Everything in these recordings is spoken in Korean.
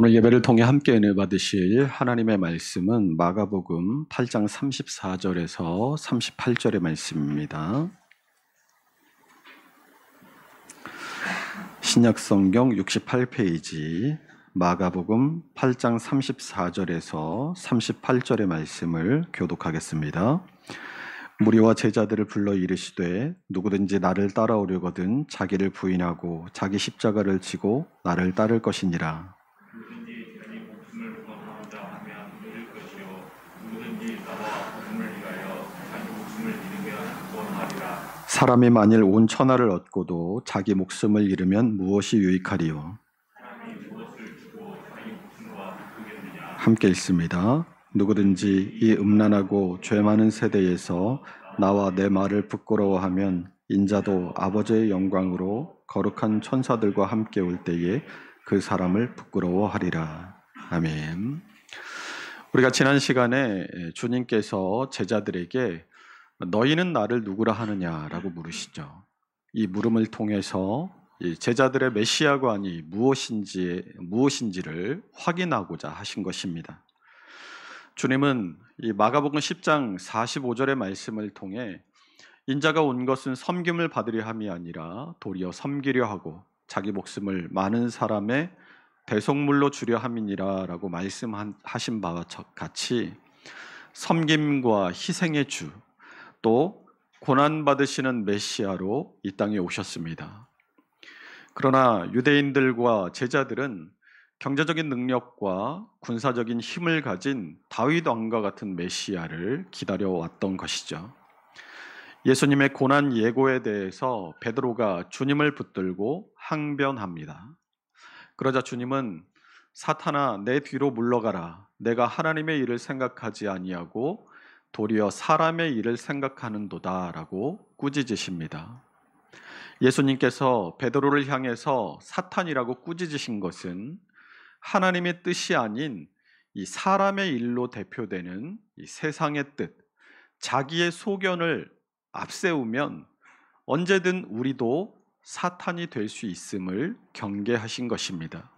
오늘 예배를 통해 함께 은혜 받으실 하나님의 말씀은 마가복음 8장 34절에서 38절의 말씀입니다. 신약성경 68페이지 마가복음 8장 34절에서 38절의 말씀을 교독하겠습니다. 무리와 제자들을 불러 이르시되 누구든지 나를 따라오려거든 자기를 부인하고 자기 십자가를 지고 나를 따를 것이니라. 누구든지 자기 목숨을 구원하고자 하면 잃을 것이요 누구든지 나와 복음을 위하여 자기 목숨을 잃으면 구원하리라. 사람이 만일 온 천하를 얻고도 자기 목숨을 잃으면 무엇이 유익하리요? 사람이 무엇을 주고 자기 목숨과 바꾸겠느냐. 함께 읽습니다. 누구든지 이 음란하고 죄 많은 세대에서 나와 내 말을 부끄러워하면 인자도 아버지의 영광으로 거룩한 천사들과 함께 올 때에 그 사람을 부끄러워하리라. 아멘. 우리가 지난 시간에 주님께서 제자들에게 너희는 나를 누구라 하느냐라고 물으시죠. 이 물음을 통해서 제자들의 메시아관이 무엇인지를 확인하고자 하신 것입니다. 주님은 이 마가복음 10장 45절의 말씀을 통해 인자가 온 것은 섬김을 받으려 함이 아니라 도리어 섬기려 하고 자기 목숨을 많은 사람의 대속물로 주려 함이니라 라고 말씀하신 바와 같이 섬김과 희생의 주, 또 고난받으시는 메시아로 이 땅에 오셨습니다. 그러나 유대인들과 제자들은 경제적인 능력과 군사적인 힘을 가진 다윗 왕과 같은 메시아를 기다려왔던 것이죠. 예수님의 고난 예고에 대해서 베드로가 주님을 붙들고 항변합니다. 그러자 주님은 사탄아 내 뒤로 물러가라. 내가 하나님의 일을 생각하지 아니하고 도리어 사람의 일을 생각하는도다 라고 꾸짖으십니다. 예수님께서 베드로를 향해서 사탄이라고 꾸짖으신 것은 하나님의 뜻이 아닌 이 사람의 일로 대표되는 이 세상의 뜻, 자기의 소견을 앞세우면 언제든 우리도 사탄이 될 수 있음을 경계하신 것입니다.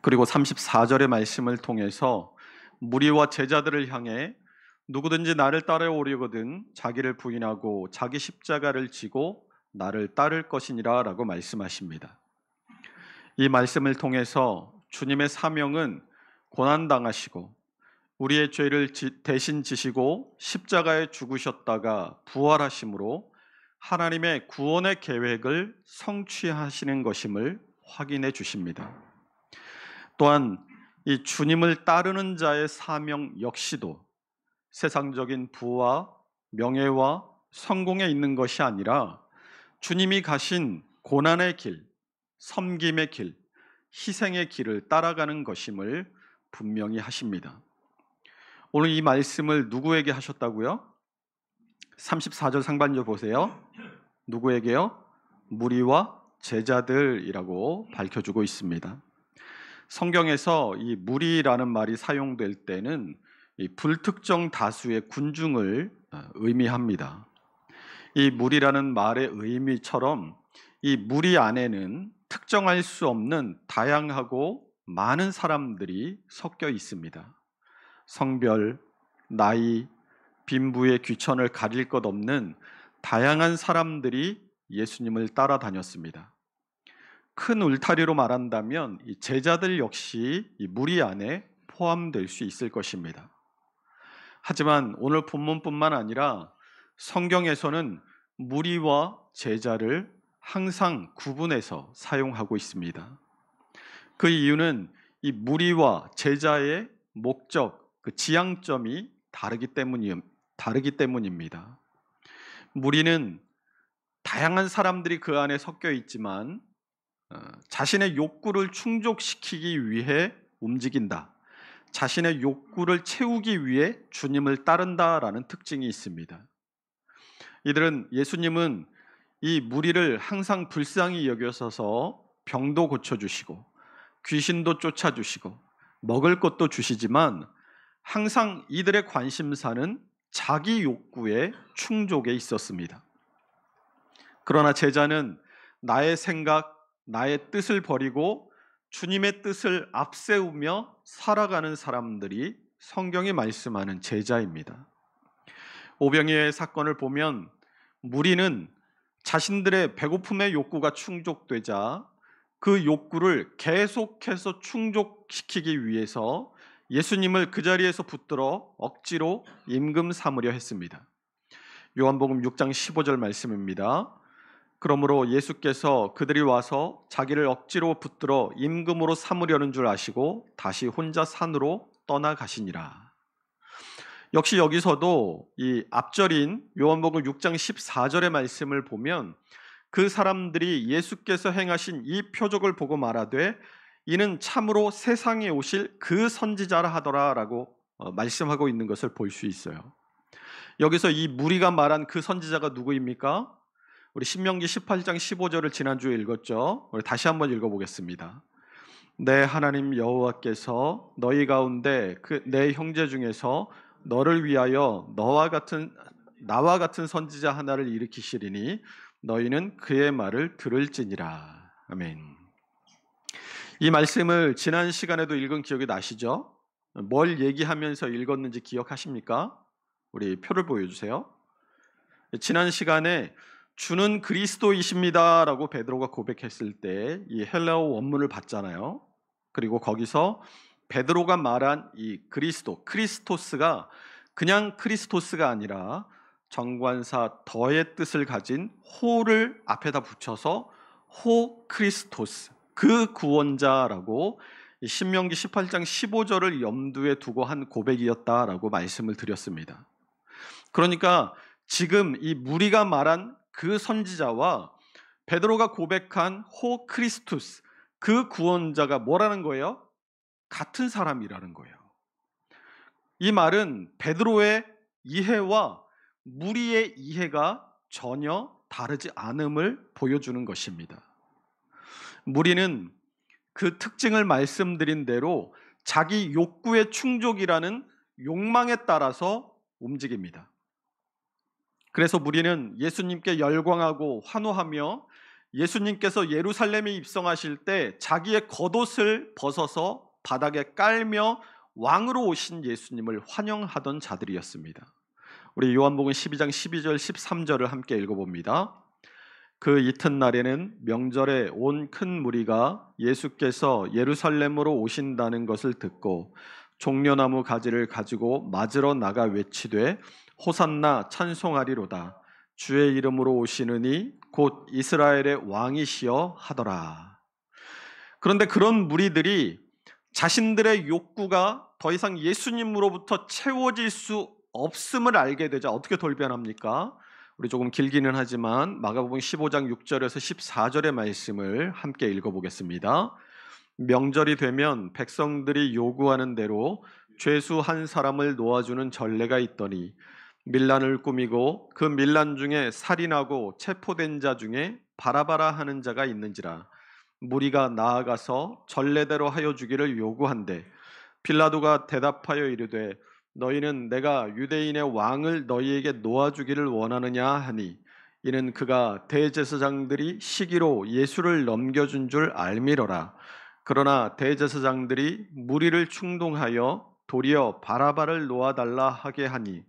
그리고 34절의 말씀을 통해서 무리와 제자들을 향해 누구든지 나를 따라오려거든 자기를 부인하고 자기 십자가를 지고 나를 따를 것이니라 라고 말씀하십니다. 이 말씀을 통해서 주님의 사명은 고난당하시고 우리의 죄를 대신 지시고 십자가에 죽으셨다가 부활하심으로 하나님의 구원의 계획을 성취하시는 것임을 확인해 주십니다. 또한 이 주님을 따르는 자의 사명 역시도 세상적인 부와 명예와 성공에 있는 것이 아니라 주님이 가신 고난의 길, 섬김의 길, 희생의 길을 따라가는 것임을 분명히 하십니다. 오늘 이 말씀을 누구에게 하셨다고요? 34절 상반절 보세요. 누구에게요? 무리와 제자들이라고 밝혀주고 있습니다. 성경에서 이 무리라는 말이 사용될 때는 이 불특정 다수의 군중을 의미합니다. 이 무리라는 말의 의미처럼 이 무리 안에는 특정할 수 없는 다양하고 많은 사람들이 섞여 있습니다. 성별, 나이, 빈부의 귀천을 가릴 것 없는 다양한 사람들이 예수님을 따라다녔습니다. 큰 울타리로 말한다면 이 제자들 역시 이 무리 안에 포함될 수 있을 것입니다. 하지만 오늘 본문뿐만 아니라 성경에서는 무리와 제자를 항상 구분해서 사용하고 있습니다. 그 이유는 이 무리와 제자의 목적, 그 지향점이 다르기 때문입니다. 무리는 다양한 사람들이 그 안에 섞여 있지만 자신의 욕구를 충족시키기 위해 움직인다. 자신의 욕구를 채우기 위해 주님을 따른다라는 특징이 있습니다. 이들은 예수님은 이 무리를 항상 불쌍히 여겨서 병도 고쳐주시고 귀신도 쫓아주시고 먹을 것도 주시지만 항상 이들의 관심사는 자기 욕구의 충족에 있었습니다. 그러나 제자는 나의 생각, 나의 뜻을 버리고 주님의 뜻을 앞세우며 살아가는 사람들이 성경이 말씀하는 제자입니다. 오병이어의 사건을 보면 무리는 자신들의 배고픔의 욕구가 충족되자 그 욕구를 계속해서 충족시키기 위해서 예수님을 그 자리에서 붙들어 억지로 임금 삼으려 했습니다. 요한복음 6장 15절 말씀입니다. 그러므로 예수께서 그들이 와서 자기를 억지로 붙들어 임금으로 삼으려는 줄 아시고 다시 혼자 산으로 떠나가시니라. 역시 여기서도 이 앞절인 요한복음 6장 14절의 말씀을 보면 그 사람들이 예수께서 행하신 이 표적을 보고 말하되 이는 참으로 세상에 오실 그 선지자라 하더라라고 말씀하고 있는 것을 볼 수 있어요. 여기서 이 무리가 말한 그 선지자가 누구입니까? 우리 신명기 18장 15절을 지난주에 읽었죠. 우리 다시 한번 읽어보겠습니다. 내 하나님 여호와께서 너희 가운데 내 형제 중에서 너를 위하여 나와 같은 선지자 하나를 일으키시리니 너희는 그의 말을 들을지니라. 아멘. 이 말씀을 지난 시간에도 읽은 기억이 나시죠? 뭘 얘기하면서 읽었는지 기억하십니까? 우리 표를 보여주세요. 지난 시간에 주는 그리스도이십니다라고 베드로가 고백했을 때 이 헬라어 원문을 봤잖아요. 그리고 거기서 베드로가 말한 이 크리스토스가 그냥 크리스토스가 아니라 정관사 더의 뜻을 가진 호를 앞에다 붙여서 호 크리스토스, 그 구원자라고 신명기 18장 15절을 염두에 두고 한 고백이었다라고 말씀을 드렸습니다. 그러니까 지금 이 무리가 말한 그 선지자와 베드로가 고백한 호 크리스토스, 그 구원자가 뭐라는 거예요? 같은 사람이라는 거예요. 이 말은 베드로의 이해와 무리의 이해가 전혀 다르지 않음을 보여주는 것입니다. 무리는 그 특징을 말씀드린 대로 자기 욕구의 충족이라는 욕망에 따라서 움직입니다. 그래서 무리는 예수님께 열광하고 환호하며 예수님께서 예루살렘에 입성하실 때 자기의 겉옷을 벗어서 바닥에 깔며 왕으로 오신 예수님을 환영하던 자들이었습니다. 우리 요한복음 12장 12절 13절을 함께 읽어봅니다. 그 이튿날에는 명절에 온 큰 무리가 예수께서 예루살렘으로 오신다는 것을 듣고 종려나무 가지를 가지고 맞으러 나가 외치되 호산나 찬송하리로다. 주의 이름으로 오시느니 곧 이스라엘의 왕이시여 하더라. 그런데 그런 무리들이 자신들의 욕구가 더 이상 예수님으로부터 채워질 수 없음을 알게 되자 어떻게 돌변합니까? 우리 조금 길기는 하지만 마가복음 15장 6절에서 14절의 말씀을 함께 읽어보겠습니다. 명절이 되면 백성들이 요구하는 대로 죄수 한 사람을 놓아주는 전례가 있더니 밀란을 꾸미고 그 밀란 중에 살인하고 체포된 자 중에 바라바라 하는 자가 있는지라. 무리가 나아가서 전례대로 하여 주기를 요구한대 빌라도가 대답하여 이르되 너희는 내가 유대인의 왕을 너희에게 놓아주기를 원하느냐 하니 이는 그가 대제사장들이 시기로 예수를 넘겨준 줄 알미러라. 그러나 대제사장들이 무리를 충동하여 도리어 바라바를 놓아달라 하게 하니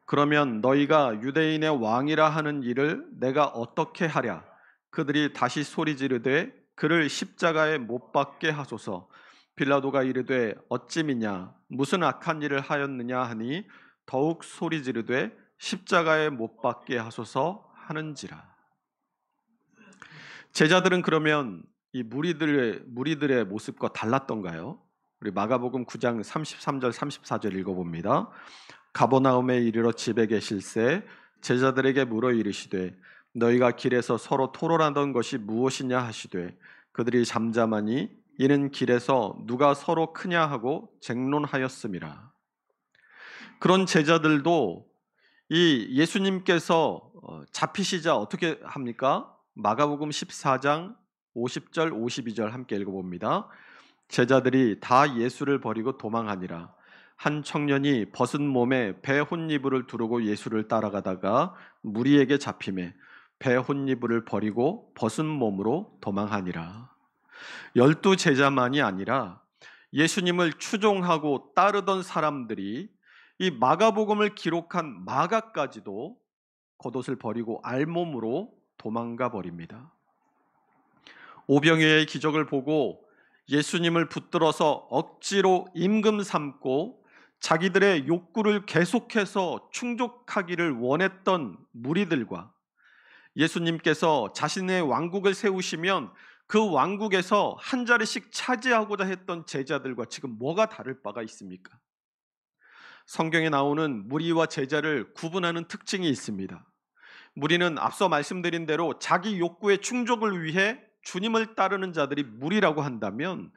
그러면 너희가 유대인의 왕이라 하는 일을 내가 어떻게 하랴? 그들이 다시 소리 지르되 그를 십자가에 못 박게 하소서. 빌라도가 이르되 어찌미냐 무슨 악한 일을 하였느냐 하니 더욱 소리 지르되 십자가에 못 박게 하소서 하는지라. 제자들은 그러면 이 무리들의 모습과 달랐던가요? 우리 마가복음 9장 33절 34절 읽어봅니다. 가버나움에 이르러 집에 계실새 제자들에게 물어 이르시되 너희가 길에서 서로 토론하던 것이 무엇이냐 하시되 그들이 잠잠하니 이는 길에서 누가 서로 크냐 하고 쟁론하였음이라. 그런 제자들도 이 예수님께서 잡히시자 어떻게 합니까? 마가복음 14장 50절 52절 함께 읽어봅니다. 제자들이 다 예수를 버리고 도망하니라. 한 청년이 벗은 몸에 배 혼이불을 두르고 예수를 따라가다가 무리에게 잡히매 배혼이불을 버리고 벗은 몸으로 도망하니라. 12 제자만이 아니라 예수님을 추종하고 따르던 사람들이 이 마가복음을 기록한 마가까지도 겉옷을 버리고 알몸으로 도망가 버립니다. 오병이어의 기적을 보고 예수님을 붙들어서 억지로 임금 삼고 자기들의 욕구를 계속해서 충족하기를 원했던 무리들과 예수님께서 자신의 왕국을 세우시면 그 왕국에서 한 자리씩 차지하고자 했던 제자들과 지금 뭐가 다를 바가 있습니까? 성경에 나오는 무리와 제자를 구분하는 특징이 있습니다. 무리는 앞서 말씀드린 대로 자기 욕구의 충족을 위해 주님을 따르는 자들이 무리라고 한다면,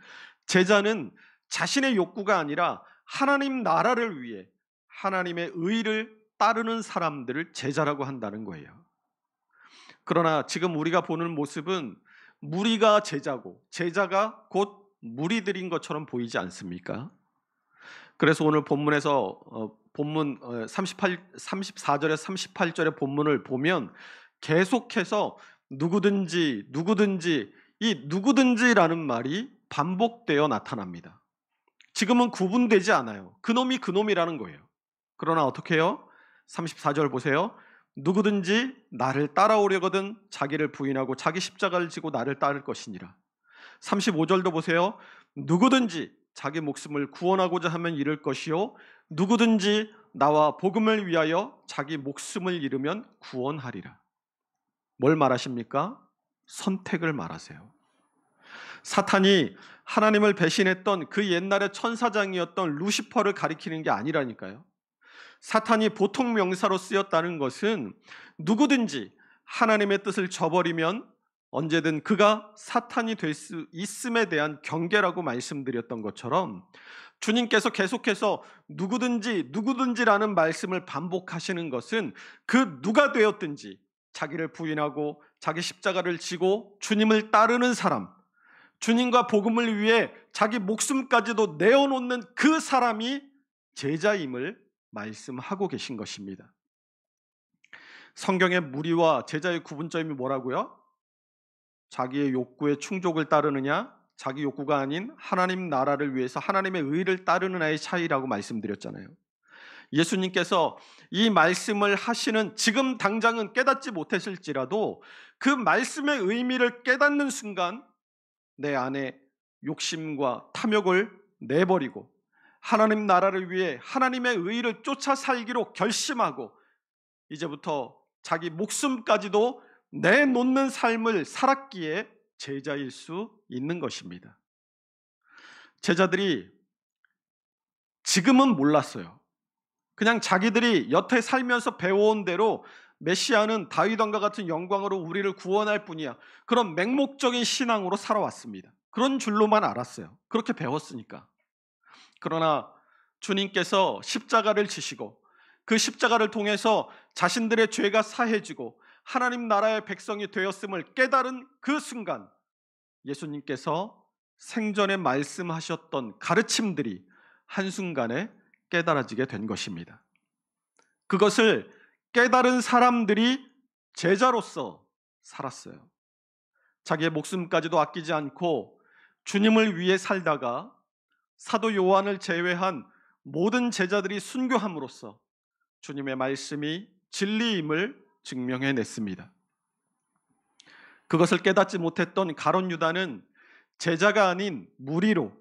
제자는 자신의 욕구가 아니라 하나님 나라를 위해 하나님의 의를 따르는 사람들을 제자라고 한다는 거예요. 그러나 지금 우리가 보는 모습은 무리가 제자고 제자가 곧 무리들인 것처럼 보이지 않습니까? 그래서 오늘 본문에서 본문 34절에서 38절의 본문을 보면 계속해서 누구든지 이 누구든지라는 말이 반복되어 나타납니다. 지금은 구분되지 않아요. 그놈이 그놈이라는 거예요. 그러나 어떻게 해요? 34절 보세요. 누구든지 나를 따라오려거든 자기를 부인하고 자기 십자가를 지고 나를 따를 것이니라. 35절도 보세요. 누구든지 자기 목숨을 구원하고자 하면 잃을 것이요 누구든지 나와 복음을 위하여 자기 목숨을 잃으면 구원하리라. 뭘 말하십니까? 선택을 말하세요. 사탄이 하나님을 배신했던 그 옛날의 천사장이었던 루시퍼를 가리키는 게 아니라니까요. 사탄이 보통 명사로 쓰였다는 것은 누구든지 하나님의 뜻을 저버리면 언제든 그가 사탄이 될 수 있음에 대한 경계라고 말씀드렸던 것처럼, 주님께서 계속해서 누구든지라는 말씀을 반복하시는 것은 그 누가 되었든지 자기를 부인하고 자기 십자가를 지고 주님을 따르는 사람, 주님과 복음을 위해 자기 목숨까지도 내어놓는 그 사람이 제자임을 말씀하고 계신 것입니다. 성경의 무리와 제자의 구분점이 뭐라고요? 자기의 욕구의 충족을 따르느냐, 자기 욕구가 아닌 하나님 나라를 위해서 하나님의 의를 따르느냐의 차이라고 말씀드렸잖아요. 예수님께서 이 말씀을 하시는 지금 당장은 깨닫지 못했을지라도 그 말씀의 의미를 깨닫는 순간 내 안에 욕심과 탐욕을 내버리고 하나님 나라를 위해 하나님의 의를 쫓아 살기로 결심하고 이제부터 자기 목숨까지도 내놓는 삶을 살았기에 제자일 수 있는 것입니다. 제자들이 지금은 몰랐어요. 그냥 자기들이 여태 살면서 배워온 대로 메시아는 다윗 왕과 같은 영광으로 우리를 구원할 뿐이야, 그런 맹목적인 신앙으로 살아왔습니다. 그런 줄로만 알았어요. 그렇게 배웠으니까. 그러나 주님께서 십자가를 지시고 그 십자가를 통해서 자신들의 죄가 사해지고 하나님 나라의 백성이 되었음을 깨달은 그 순간, 예수님께서 생전에 말씀하셨던 가르침들이 한순간에 깨달아지게 된 것입니다. 그것을 깨달은 사람들이 제자로서 살았어요. 자기의 목숨까지도 아끼지 않고 주님을 위해 살다가 사도 요한을 제외한 모든 제자들이 순교함으로써 주님의 말씀이 진리임을 증명해냈습니다. 그것을 깨닫지 못했던 가룟 유다는 제자가 아닌 무리로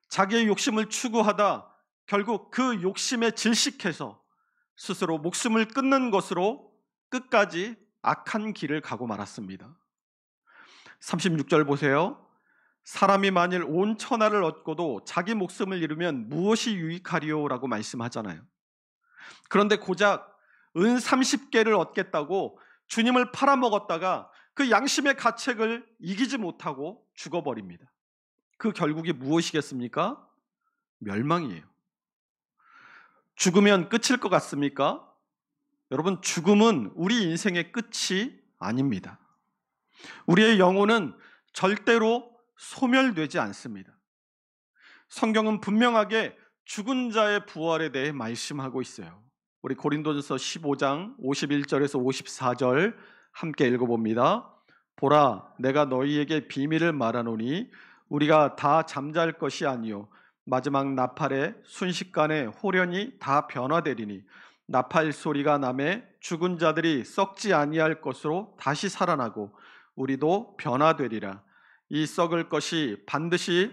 자기의 욕심을 추구하다 결국 그 욕심에 질식해서 스스로 목숨을 끊는 것으로 끝까지 악한 길을 가고 말았습니다. 36절 보세요. 사람이 만일 온 천하를 얻고도 자기 목숨을 잃으면 무엇이 유익하리요? 라고 말씀하잖아요. 그런데 고작 은 30개를 얻겠다고 주님을 팔아먹었다가 그 양심의 가책을 이기지 못하고 죽어버립니다. 그 결국이 무엇이겠습니까? 멸망이에요. 죽으면 끝일 것 같습니까? 여러분, 죽음은 우리 인생의 끝이 아닙니다. 우리의 영혼은 절대로 소멸되지 않습니다. 성경은 분명하게 죽은 자의 부활에 대해 말씀하고 있어요. 우리 고린도전서 15장 51절에서 54절 함께 읽어봅니다. 보라, 내가 너희에게 비밀을 말하노니 우리가 다 잠잘 것이 아니요 마지막 나팔에 순식간에 호련히 다 변화되리니 나팔 소리가 나매 죽은 자들이 썩지 아니할 것으로 다시 살아나고 우리도 변화되리라. 이 썩을 것이 반드시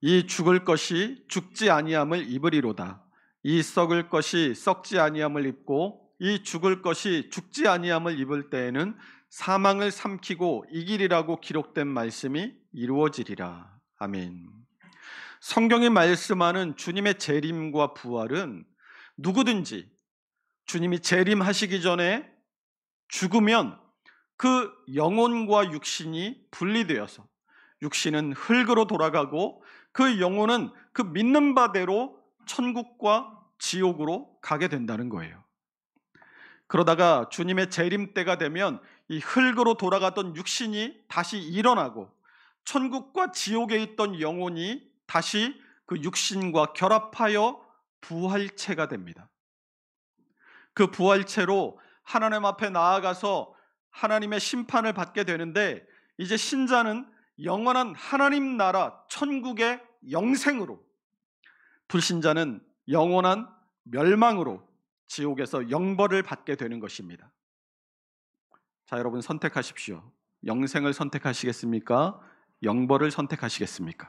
이 죽을 것이 죽지 아니함을 입으리로다. 이 썩을 것이 썩지 아니함을 입고 이 죽을 것이 죽지 아니함을 입을 때에는 사망을 삼키고 이기리라고 기록된 말씀이 이루어지리라. 아멘. 성경이 말씀하는 주님의 재림과 부활은 누구든지 주님이 재림하시기 전에 죽으면 그 영혼과 육신이 분리되어서 육신은 흙으로 돌아가고 그 영혼은 그 믿는 바대로 천국과 지옥으로 가게 된다는 거예요. 그러다가 주님의 재림 때가 되면 이 흙으로 돌아가던 육신이 다시 일어나고 천국과 지옥에 있던 영혼이 다시 그 육신과 결합하여 부활체가 됩니다. 그 부활체로 하나님 앞에 나아가서 하나님의 심판을 받게 되는데, 이제 신자는 영원한 하나님 나라 천국의 영생으로, 불신자는 영원한 멸망으로 지옥에서 영벌을 받게 되는 것입니다. 자, 여러분 선택하십시오. 영생을 선택하시겠습니까? 영벌을 선택하시겠습니까?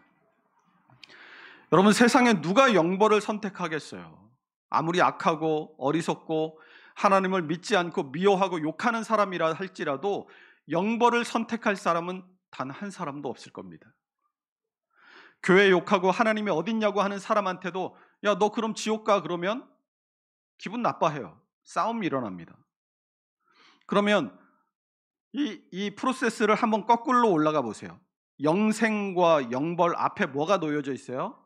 여러분, 세상에 누가 영벌을 선택하겠어요? 아무리 악하고 어리석고 하나님을 믿지 않고 미워하고 욕하는 사람이라 할지라도 영벌을 선택할 사람은 단 한 사람도 없을 겁니다. 교회 욕하고 하나님이 어딨냐고 하는 사람한테도 야, 너 그럼 지옥 가 그러면 기분 나빠해요. 싸움이 일어납니다. 그러면 이 프로세스를 한번 거꾸로 올라가 보세요. 영생과 영벌 앞에 뭐가 놓여져 있어요?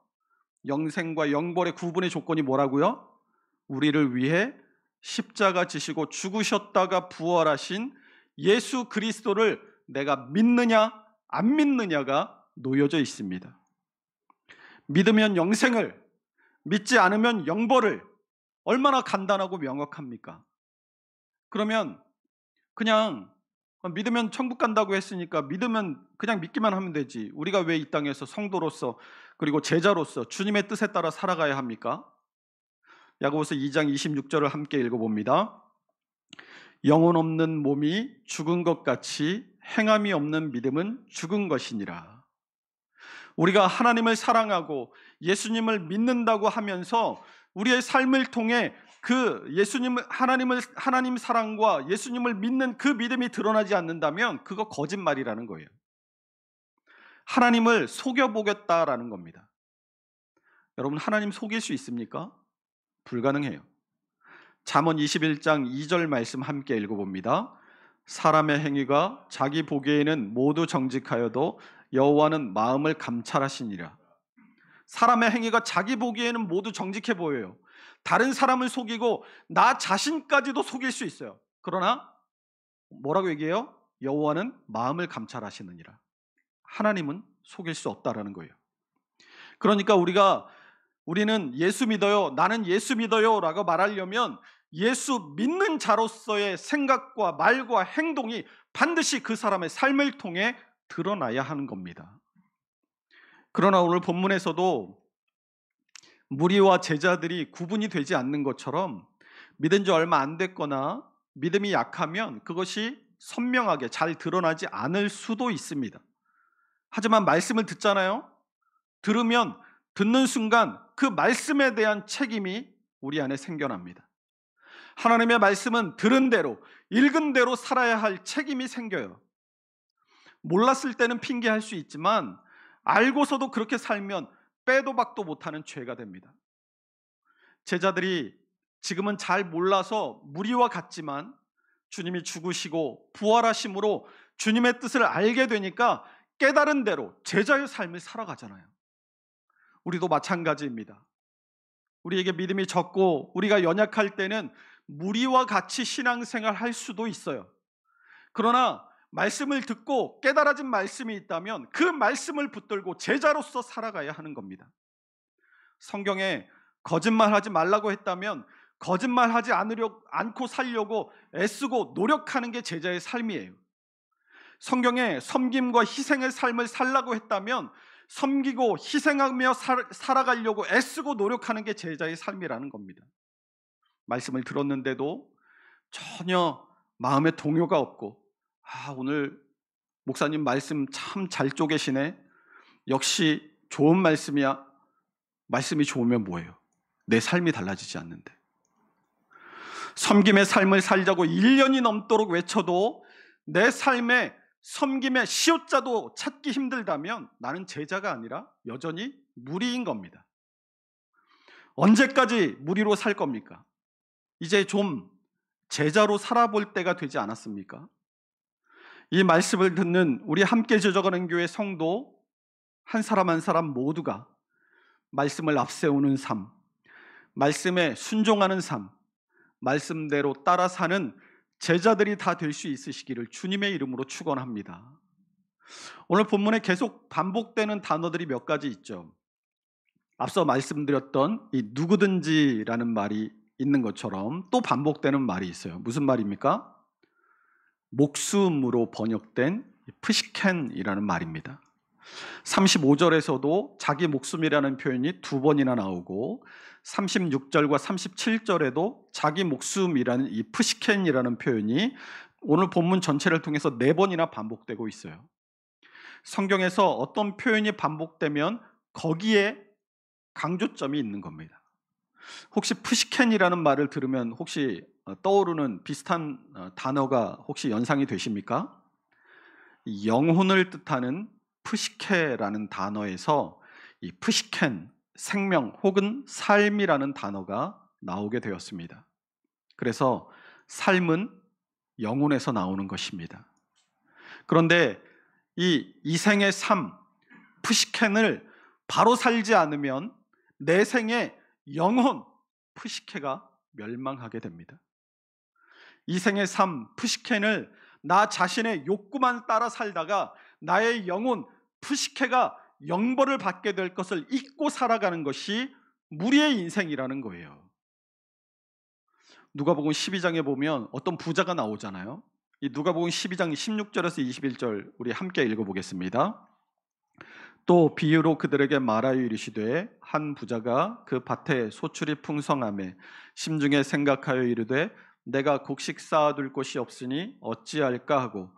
영생과 영벌의 구분의 조건이 뭐라고요? 우리를 위해 십자가 지시고 죽으셨다가 부활하신 예수 그리스도를 내가 믿느냐 안 믿느냐가 놓여져 있습니다. 믿으면 영생을, 믿지 않으면 영벌을. 얼마나 간단하고 명확합니까? 그러면 그냥 믿으면 천국 간다고 했으니까 믿으면 그냥 믿기만 하면 되지. 우리가 왜 이 땅에서 성도로서 그리고 제자로서 주님의 뜻에 따라 살아가야 합니까? 야고보서 2장 26절을 함께 읽어봅니다. 영혼 없는 몸이 죽은 것 같이 행함이 없는 믿음은 죽은 것이니라. 우리가 하나님을 사랑하고 예수님을 믿는다고 하면서 우리의 삶을 통해 그 하나님 사랑과 예수님을 믿는 그 믿음이 드러나지 않는다면 그거 거짓말이라는 거예요. 하나님을 속여보겠다라는 겁니다. 여러분, 하나님 속일 수 있습니까? 불가능해요. 잠언 21장 2절 말씀 함께 읽어봅니다. 사람의 행위가 자기 보기에는 모두 정직하여도 여호와는 마음을 감찰하시니라. 사람의 행위가 자기 보기에는 모두 정직해 보여요. 다른 사람을 속이고 나 자신까지도 속일 수 있어요. 그러나 뭐라고 얘기해요? 여호와는 마음을 감찰하시느니라. 하나님은 속일 수 없다라는 거예요. 그러니까 우리는 예수 믿어요, 나는 예수 믿어요 라고 말하려면 예수 믿는 자로서의 생각과 말과 행동이 반드시 그 사람의 삶을 통해 드러나야 하는 겁니다. 그러나 오늘 본문에서도 무리와 제자들이 구분이 되지 않는 것처럼 믿은 지 얼마 안 됐거나 믿음이 약하면 그것이 선명하게 잘 드러나지 않을 수도 있습니다. 하지만 말씀을 듣잖아요. 들으면 듣는 순간 그 말씀에 대한 책임이 우리 안에 생겨납니다. 하나님의 말씀은 들은 대로, 읽은 대로 살아야 할 책임이 생겨요. 몰랐을 때는 핑계할 수 있지만 알고서도 그렇게 살면 빼도 박도 못하는 죄가 됩니다. 제자들이 지금은 잘 몰라서 무리와 같지만 주님이 죽으시고 부활하심으로 주님의 뜻을 알게 되니까 깨달은 대로 제자의 삶을 살아가잖아요. 우리도 마찬가지입니다. 우리에게 믿음이 적고 우리가 연약할 때는 무리와 같이 신앙생활 할 수도 있어요. 그러나 말씀을 듣고 깨달아진 말씀이 있다면 그 말씀을 붙들고 제자로서 살아가야 하는 겁니다. 성경에 거짓말하지 말라고 했다면 거짓말하지 않고 살려고 애쓰고 노력하는 게 제자의 삶이에요. 성경에 섬김과 희생의 삶을 살라고 했다면 섬기고 희생하며 살아가려고 애쓰고 노력하는 게 제자의 삶이라는 겁니다. 말씀을 들었는데도 전혀 마음에 동요가 없고, 오늘 목사님 말씀 참 잘 쪼개시네. 역시 좋은 말씀이야. 말씀이 좋으면 뭐예요? 내 삶이 달라지지 않는데. 섬김의 삶을 살자고 1년이 넘도록 외쳐도 내 삶에 섬김의 시옷자도 찾기 힘들다면 나는 제자가 아니라 여전히 무리인 겁니다. 언제까지 무리로 살 겁니까? 이제 좀 제자로 살아볼 때가 되지 않았습니까? 이 말씀을 듣는 우리 함께 젖어가는 교회 성도 한 사람 한 사람 모두가 말씀을 앞세우는 삶, 말씀에 순종하는 삶, 말씀대로 따라 사는 제자들이 다 될 수 있으시기를 주님의 이름으로 축원합니다. 오늘 본문에 계속 반복되는 단어들이 몇 가지 있죠. 앞서 말씀드렸던 이 누구든지라는 말이 있는 것처럼 또 반복되는 말이 있어요. 무슨 말입니까? 목숨으로 번역된 프시켄이라는 말입니다. 35절에서도 자기 목숨이라는 표현이 2번이나 나오고 36절과 37절에도 자기 목숨이라는 이 프시켄이라는 표현이 오늘 본문 전체를 통해서 4번이나 반복되고 있어요. 성경에서 어떤 표현이 반복되면 거기에 강조점이 있는 겁니다. 혹시 프시켄이라는 말을 들으면 혹시 떠오르는 비슷한 단어가 혹시 연상이 되십니까? 영혼을 뜻하는 프시케라는 단어에서 이 프시켄, 생명 혹은 삶이라는 단어가 나오게 되었습니다. 그래서 삶은 영혼에서 나오는 것입니다. 그런데 이 이생의 삶, 프시켄을 바로 살지 않으면 내 생의 영혼, 프시케가 멸망하게 됩니다. 이생의 삶, 프시켄을 나 자신의 욕구만 따라 살다가 나의 영혼, 프시케가 영벌을 받게 될 것을 잊고 살아가는 것이 무리의 인생이라는 거예요. 누가복음 12장에 보면 어떤 부자가 나오잖아요. 이 누가복음 12장 16절에서 21절 우리 함께 읽어보겠습니다. 또 비유로 그들에게 말하여 이르시되 한 부자가 그 밭에 소출이 풍성하매 심중에 생각하여 이르되 내가 곡식 쌓아둘 곳이 없으니 어찌할까 하고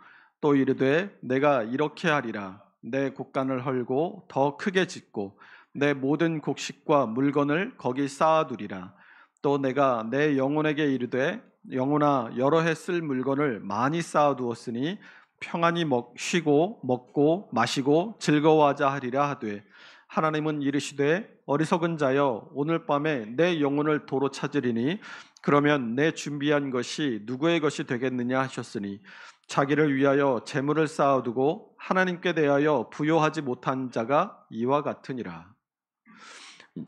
또 이르되 내가 이렇게 하리라 내 곡간을 헐고 더 크게 짓고 내 모든 곡식과 물건을 거기 쌓아두리라. 또 내가 내 영혼에게 이르되 영혼아 여러 해 쓸 물건을 많이 쌓아두었으니 평안히 쉬고 먹고 마시고 즐거워하자 하리라 하되 하나님은 이르시되 어리석은 자여 오늘 밤에 내 영혼을 도로 찾으리니 그러면 내 준비한 것이 누구의 것이 되겠느냐 하셨으니 자기를 위하여 재물을 쌓아두고 하나님께 대하여 부요하지 못한 자가 이와 같으니라.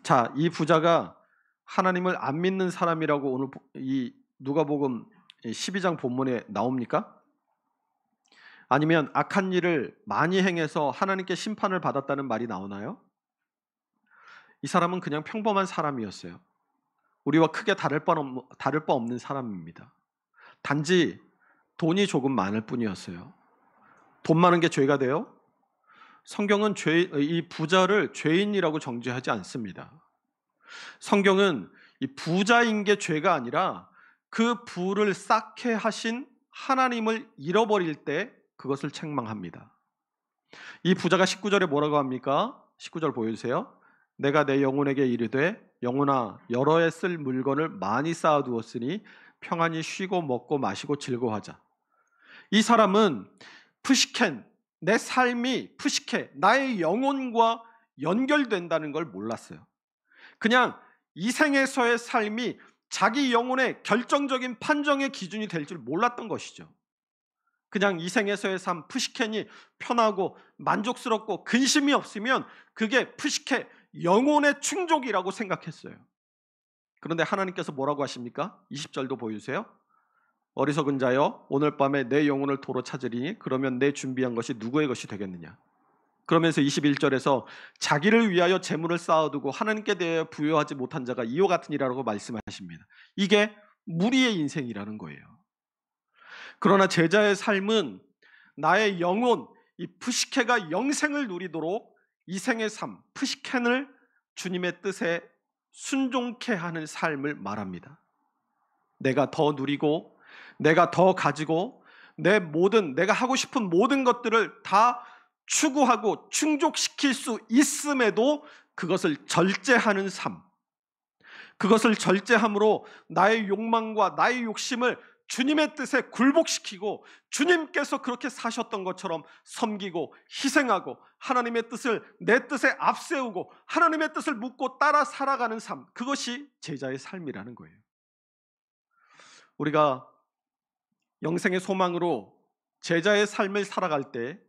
자, 이 부자가 하나님을 안 믿는 사람이라고 오늘 이 누가복음 12장 본문에 나옵니까? 아니면 악한 일을 많이 행해서 하나님께 심판을 받았다는 말이 나오나요? 이 사람은 그냥 평범한 사람이었어요. 우리와 크게 다를 바 없는 사람입니다. 단지 돈이 조금 많을 뿐이었어요. 돈 많은 게 죄가 돼요? 성경은 이 부자를 죄인이라고 정죄하지 않습니다. 성경은 이 부자인 게 죄가 아니라 그 부를 쌓게 하신 하나님을 잃어버릴 때 그것을 책망합니다. 이 부자가 19절에 뭐라고 합니까? 19절 보여주세요. 내가 내 영혼에게 이르되 영혼아 여러 해 쓸 물건을 많이 쌓아두었으니 평안히 쉬고 먹고 마시고 즐거워하자. 이 사람은 프시켄, 내 삶이 프시케, 나의 영혼과 연결된다는 걸 몰랐어요. 그냥 이 생에서의 삶이 자기 영혼의 결정적인 판정의 기준이 될 줄 몰랐던 것이죠. 그냥 이 생에서의 삶, 프시켄이 편하고 만족스럽고 근심이 없으면 그게 프시케, 영혼의 충족이라고 생각했어요. 그런데 하나님께서 뭐라고 하십니까? 20절도 보여주세요. 어리석은 자여 오늘 밤에 내 영혼을 도로 찾으리니 그러면 내 준비한 것이 누구의 것이 되겠느냐? 그러면서 21절에서 자기를 위하여 재물을 쌓아두고 하나님께 대하여 부여하지 못한 자가 이와 같으니라고 말씀하십니다. 이게 무리의 인생이라는 거예요. 그러나 제자의 삶은 나의 영혼, 이 푸시케가 영생을 누리도록 이 생의 삶, 푸시켄을 주님의 뜻에 순종케 하는 삶을 말합니다. 내가 더 누리고 내가 더 가지고 내가 하고 싶은 모든 것들을 다 추구하고 충족시킬 수 있음에도 그것을 절제하는 삶, 그것을 절제함으로 나의 욕망과 나의 욕심을 주님의 뜻에 굴복시키고 주님께서 그렇게 사셨던 것처럼 섬기고 희생하고 하나님의 뜻을 내 뜻에 앞세우고 하나님의 뜻을 묻고 따라 살아가는 삶, 그것이 제자의 삶이라는 거예요. 우리가 영생의 소망으로 제자의 삶을 살아갈 때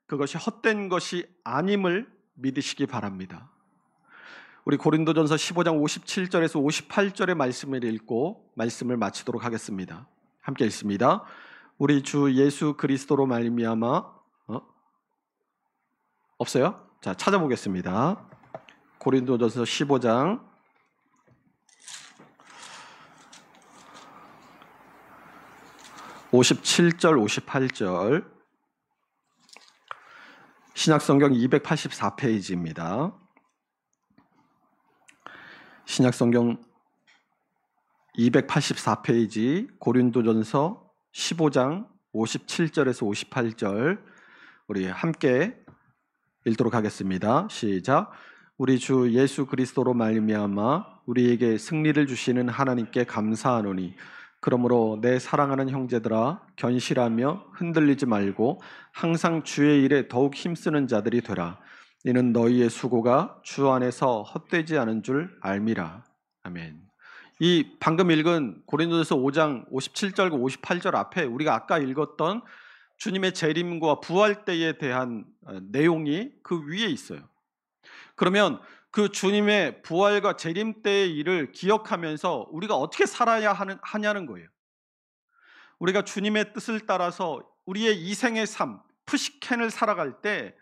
그것이 헛된 것이 아님을 믿으시기 바랍니다. 우리 고린도전서 15장 57절에서 58절의 말씀을 읽고 말씀을 마치도록 하겠습니다. 함께 읽습니다. 우리 주 예수 그리스도로 말미암아 없어요? 자, 찾아보겠습니다. 고린도전서 15장 57절 58절 신약성경 284페이지입니다. 신약성경 284페이지 고린도전서 15장 57절에서 58절 우리 함께 읽도록 하겠습니다. 시작. 우리 주 예수 그리스도로 말미암아 우리에게 승리를 주시는 하나님께 감사하노니 그러므로 내 사랑하는 형제들아 견실하며 흔들리지 말고 항상 주의 일에 더욱 힘쓰는 자들이 되라. 이는 너희의 수고가 주 안에서 헛되지 않은 줄 알미라. 아멘. 이 방금 읽은 고린도전서 5장 57절과 58절 앞에 우리가 아까 읽었던 주님의 재림과 부활 때에 대한 내용이 그 위에 있어요. 그러면 그 주님의 부활과 재림 때의 일을 기억하면서 우리가 어떻게 살아야 하냐는 거예요. 우리가 주님의 뜻을 따라서 우리의 이생의 삶, 푸시켄을 살아갈 때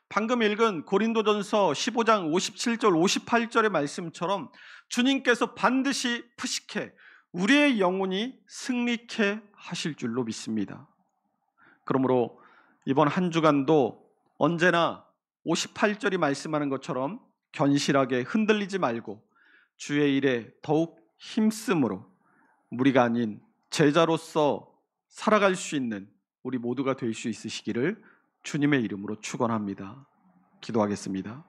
방금 읽은 고린도전서 15장 57절 58절의 말씀처럼 주님께서 반드시 푸시케, 우리의 영혼이 승리케 하실 줄로 믿습니다. 그러므로 이번 한 주간도 언제나 58절이 말씀하는 것처럼 견실하게 흔들리지 말고 주의 일에 더욱 힘쓰므로 무리가 아닌 제자로서 살아갈 수 있는 우리 모두가 될 수 있으시기를 주님의 이름으로 축원합니다. 기도하겠습니다.